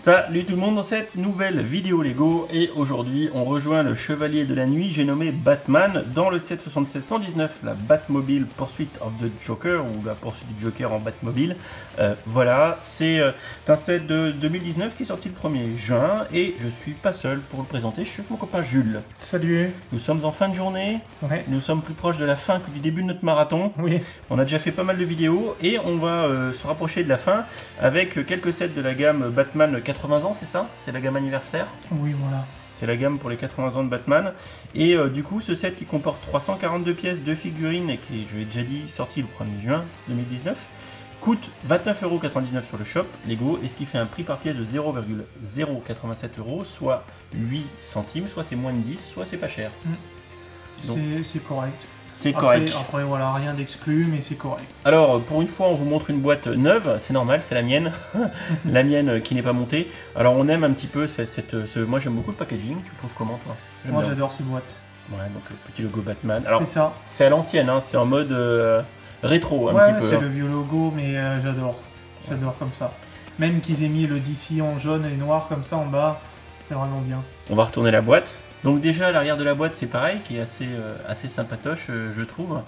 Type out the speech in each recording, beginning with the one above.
Salut tout le monde dans cette nouvelle vidéo Lego et aujourd'hui on rejoint le Chevalier de la Nuit, j'ai nommé Batman dans le set 76-119, la Batmobile Pursuit of the Joker ou la poursuite du Joker en Batmobile. Voilà, c'est un set de 2019 qui est sorti le 1er juin et je suis pas seul pour le présenter, je suis avec mon copain Jules. Salut. Nous sommes en fin de journée, nous sommes plus proches de la fin que du début de notre marathon. Oui. On a déjà fait pas mal de vidéos et on va se rapprocher de la fin avec quelques sets de la gamme Batman 80 ans, c'est ça? C'est la gamme anniversaire? Oui, voilà. C'est la gamme pour les 80 ans de Batman. Et du coup, ce set qui comporte 342 pièces de figurines et qui est, je l'ai déjà dit, sorti le 1er juin 2019, coûte 29,99€ sur le shop Lego, et ce qui fait un prix par pièce de 0,087€, soit 8 centimes, soit c'est moins de 10, soit c'est pas cher. C'est correct. C'est correct. Après, voilà, rien d'exclu, mais c'est correct. Alors, pour une fois, on vous montre une boîte neuve, c'est normal, c'est la mienne. La mienne qui n'est pas montée. Alors, on aime un petit peu moi, j'aime beaucoup le packaging. Tu trouves comment, toi? Moi, j'adore ces boîtes. Ouais, donc le petit logo Batman. Alors, c'est ça. C'est à l'ancienne, hein, c'est en mode rétro, un petit peu. C'est le vieux logo, mais j'adore. J'adore comme ça. Même qu'ils aient mis le DC en jaune et noir comme ça en bas, c'est vraiment bien. On va retourner la boîte. Donc déjà à l'arrière de la boîte c'est pareil, qui est assez sympatoche je trouve.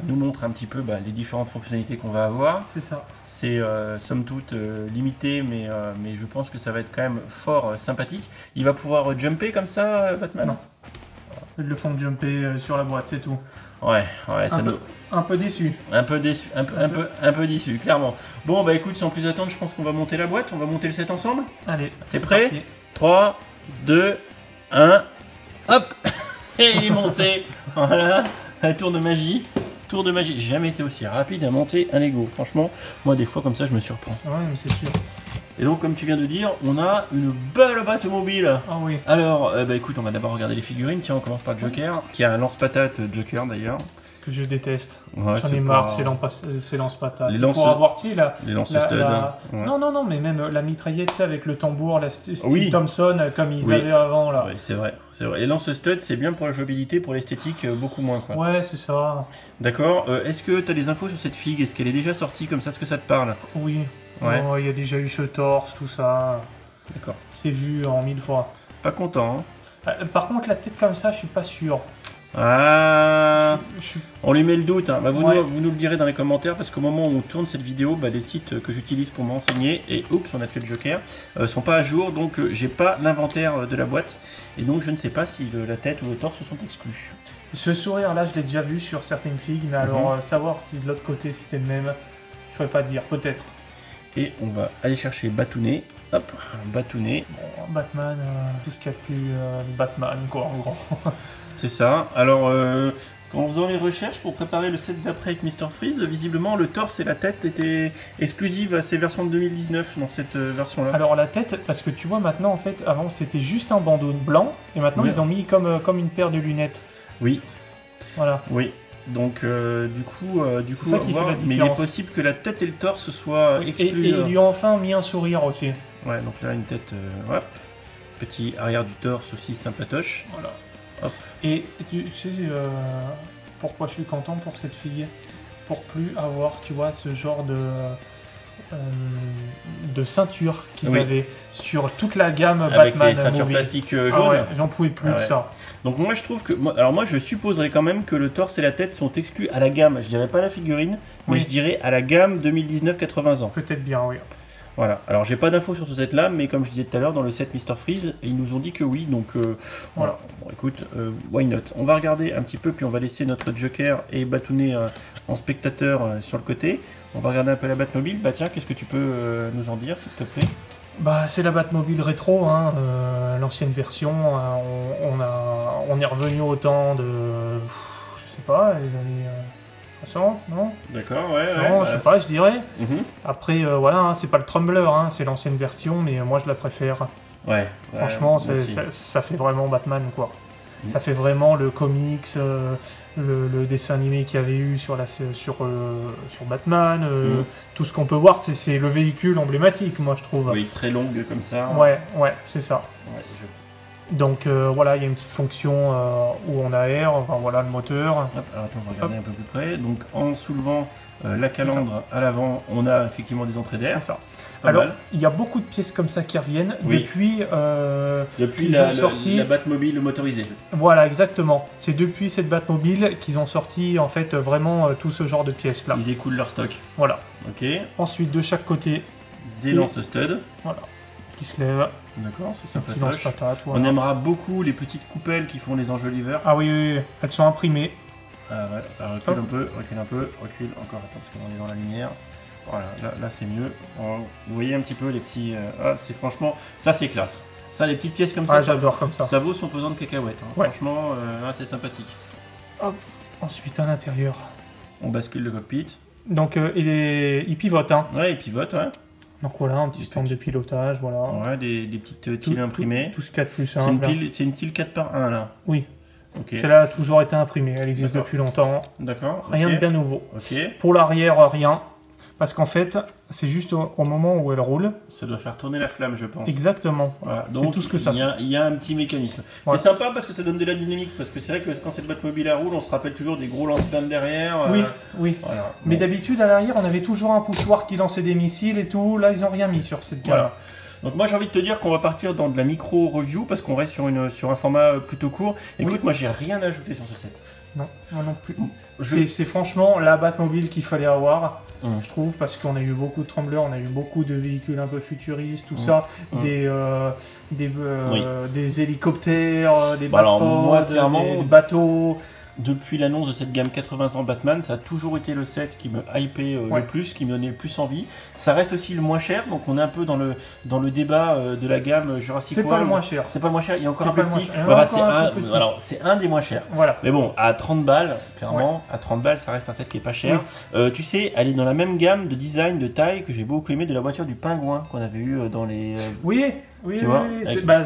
Nous montre un petit peu les différentes fonctionnalités qu'on va avoir. C'est ça. C'est somme toute limité mais je pense que ça va être quand même fort sympathique. Il va pouvoir jumper comme ça Batman? Non. Ils le font jumper sur la boîte, c'est tout. Ouais, ça un peu déçu. Un peu déçu, un peu déçu, clairement. Bon bah écoute, sans plus attendre, je pense qu'on va monter la boîte, on va monter le set ensemble. Allez, t'es prêt? 3, 2, 1, hop. Et il est monté. Voilà, un tour de magie. Tour de magie. J'ai jamais été aussi rapide à monter un Lego. Franchement, moi des fois comme ça je me surprends. Ouais, mais c'est sûr. Et donc comme tu viens de dire, on a une belle Batmobile. Ah oui. Alors, écoute, on va d'abord regarder les figurines. Tiens, on commence par le Joker, qui a un lance-patate Joker d'ailleurs. Que je déteste. Ouais, j'en ai marre, c'est lance-patate. Les lance-stud. Non, mais même la mitraillette, avec le tambour, la style Thompson, comme ils avaient avant là. Oui, c'est vrai. Les lance-stud, c'est bien pour la jouabilité, pour l'esthétique, beaucoup moins quoi. Ouais, c'est ça. D'accord. Est-ce que tu as des infos sur cette figue? Est-ce qu'elle est déjà sortie comme ça? Est-ce que ça te parle? Oui. Ouais. Il y a déjà eu ce torse, tout ça. D'accord. C'est vu en 1000 fois. Pas content, hein? Par contre, la tête comme ça, je suis pas sûr. Ah, on lui met le doute, hein. Vous nous le direz dans les commentaires parce qu'au moment où on tourne cette vidéo, les sites que j'utilise pour m'enseigner, et oups, on a fait le Joker, sont pas à jour, donc j'ai pas l'inventaire de la boîte et donc je ne sais pas si la tête ou le torse sont exclus. Ce sourire là, je l'ai déjà vu sur certaines figues, mais alors savoir si de l'autre côté c'était le même, je pourrais pas te dire, peut-être. Et on va aller chercher Batounet. Hop, Batounet. Bon, Batman, tout ce qu'il y a de plus Batman, quoi, en gros. C'est ça. Alors, en faisant les recherches pour préparer le set d'après avec Mr. Freeze, visiblement le torse et la tête étaient exclusives à ces versions de 2019 dans cette version-là. Alors la tête, parce que tu vois maintenant en fait, avant c'était juste un bandeau blanc, et maintenant ils ont mis comme une paire de lunettes. Oui. Voilà. Oui. Donc du coup, c'est ça qui fait la différence. Mais il est possible que la tête et le torse soient exclus. Et ils lui ont enfin mis un sourire aussi. Ouais, donc là une tête, hop, petit arrière du torse aussi sympatoche. Voilà. Hop. Et tu sais pourquoi je suis content pour cette fille? Pour plus avoir, tu vois, ce genre de ceinture qu'ils avaient sur toute la gamme avec Batman. Avec les ceintures plastiques jaunes. J'en pouvais plus de ça. Donc moi je trouve que... moi je supposerais quand même que le torse et la tête sont exclus à la gamme. Je dirais pas la figurine, mais je dirais à la gamme 2019-80 ans. Peut-être bien, oui. Voilà, alors j'ai pas d'infos sur ce set là, mais comme je disais tout à l'heure, dans le set Mr. Freeze, ils nous ont dit que oui, donc voilà. Bon écoute, why not? On va regarder un petit peu, puis on va laisser notre Joker et Batounet en spectateur sur le côté. On va regarder un peu la Batmobile. Bah tiens, qu'est-ce que tu peux nous en dire, s'il te plaît? C'est la Batmobile rétro, hein, l'ancienne version. On est revenu au temps de, je sais pas, les années 60, non? D'accord, ouais. Non, je sais pas, je dirais. Après, voilà, hein, c'est pas le Tumbler, hein, c'est l'ancienne version, mais moi je la préfère. Ouais. Franchement, ça fait vraiment Batman, quoi. Ça fait vraiment le comics, le dessin animé qu'il y avait eu sur Batman, tout ce qu'on peut voir, c'est le véhicule emblématique, moi je trouve. Oui, très longue comme ça. Ouais, c'est ça. Ouais, Donc voilà, il y a une petite fonction où on aère, enfin, voilà le moteur. Hop, alors attends, on va regarder un peu plus près. Donc en soulevant la calandre à l'avant, on a effectivement des entrées d'air. C'est ça. Alors, il y a beaucoup de pièces comme ça qui reviennent depuis la Batmobile motorisée. Voilà, exactement. C'est depuis cette Batmobile qu'ils ont sorti en fait vraiment tout ce genre de pièces là. Ils écoulent leur stock. Voilà. Ok. Ensuite, de chaque côté, des lance-stud. Voilà. Qui se lèvent. D'accord, c'est Qui lance patate. Voilà. On aimera beaucoup les petites coupelles qui font les enjoliveurs. Ah oui, oui, oui. Elles sont imprimées. Ah ouais, alors, recule un peu, recule encore, attends, parce qu'on est dans la lumière. Voilà, là c'est mieux. Vous voyez un petit peu les petits... Ah, c'est franchement... Ça c'est classe. Ça, les petites pièces comme ça, j'adore comme ça. Ça vaut son pesant de cacahuètes. Hein. Ouais. Franchement, c'est sympathique. Hop. Ensuite, à l'intérieur. On bascule le cockpit. Donc, il pivote. Hein. Ouais, il pivote, ouais. Donc voilà, un petit stand de pilotage, voilà. Ouais, des petites tiles imprimées. Tout ce qu'il y a de plus simple. C'est une tile 4x1 là. Oui. Okay. Celle-là a toujours été imprimée, elle existe depuis longtemps. D'accord. Rien de bien nouveau. Ok. Pour l'arrière, rien. Parce qu'en fait, c'est juste au moment où elle roule. Ça doit faire tourner la flamme, je pense. Exactement. Voilà. Donc, tout ce que ça fait. Il y a un petit mécanisme. Ouais. C'est sympa parce que ça donne de la dynamique. Parce que c'est vrai que quand cette Batmobile roule, on se rappelle toujours des gros lance-flammes derrière. Oui, oui. Voilà. Bon. Mais d'habitude, à l'arrière, on avait toujours un poussoir qui lançait des missiles et tout. Là, ils n'ont rien mis sur cette gamme. Voilà. Donc moi j'ai envie de te dire qu'on va partir dans de la micro-review parce qu'on reste sur un format plutôt court. Écoute, moi j'ai rien ajouté sur ce set. Non, moi non plus. C'est franchement la Batmobile qu'il fallait avoir, je trouve, parce qu'on a eu beaucoup de trembleurs, on a eu beaucoup de véhicules un peu futuristes, tout ça, des hélicoptères, des des bateaux. Depuis l'annonce de cette gamme 80 Batman, ça a toujours été le set qui me hypait le plus, qui me donnait le plus envie. Ça reste aussi le moins cher, donc on est un peu dans le débat de la gamme Jurassic World. C'est pas le moins cher. C'est pas le moins cher, il y a encore un peu petit. C'est un des moins chers. Voilà. Mais bon, à 30 balles, clairement, à 30 balles, ça reste un set qui est pas cher. Oui. Tu sais, elle est dans la même gamme de design, de taille que j'ai beaucoup aimé de la voiture du Pingouin qu'on avait eu dans les... Oui. Oui,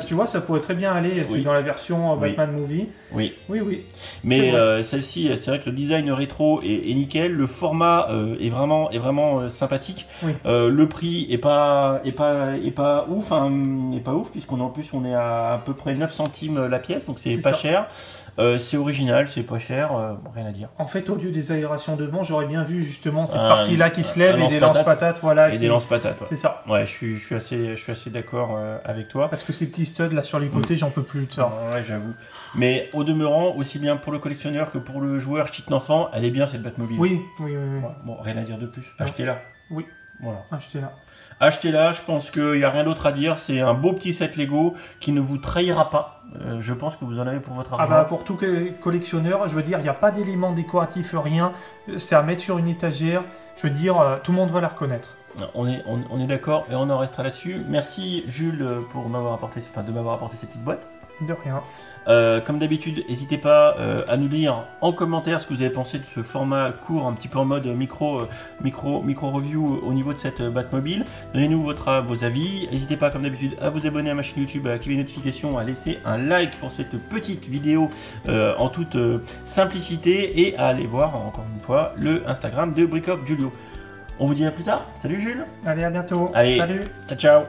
tu vois, ça pourrait très bien aller. C'est dans la version Batman Movie. Oui. Oui. Mais celle-ci, c'est vrai que le design rétro est nickel. Le format est vraiment sympathique. Oui. Le prix est pas ouf, puisqu'on en plus on est à peu près 9 centimes la pièce, donc c'est pas cher. C'est original, c'est pas cher, rien à dire. En fait, au lieu des aérations devant, j'aurais bien vu justement cette partie-là qui se lève et des lance-patates, voilà. Et des lance-patates. Ouais. C'est ça. Ouais, je suis assez d'accord avec toi. Parce que ces petits studs là sur les côtés, j'en peux plus de ça. Ouais, j'avoue. Mais au demeurant, aussi bien pour le collectionneur que pour le joueur cheat d'enfant, elle est bien cette Batmobile. Oui. Ouais, bon, rien à dire de plus. Achetez-la. Oui. Voilà. Achetez-la. Achetez-la, je pense qu'il n'y a rien d'autre à dire. C'est un beau petit set Lego qui ne vous trahira pas. Je pense que vous en avez pour votre argent. Ah bah pour tout collectionneur, je veux dire, il n'y a pas d'éléments décoratifs, rien. C'est à mettre sur une étagère. Je veux dire, tout le monde va la reconnaître. On est d'accord et on en restera là-dessus. Merci Jules pour de m'avoir apporté ces petites boîtes. De rien. Comme d'habitude, n'hésitez pas à nous dire en commentaire ce que vous avez pensé de ce format court, un petit peu en mode micro review au niveau de cette Batmobile. Donnez-nous vos avis. N'hésitez pas, comme d'habitude, à vous abonner à ma chaîne YouTube, à activer les notifications, à laisser un like pour cette petite vidéo en toute simplicité et à aller voir encore une fois le Instagram de Brick Up Julio. On vous dit à plus tard. Salut Jules. Allez, à bientôt. Allez, salut. Ciao.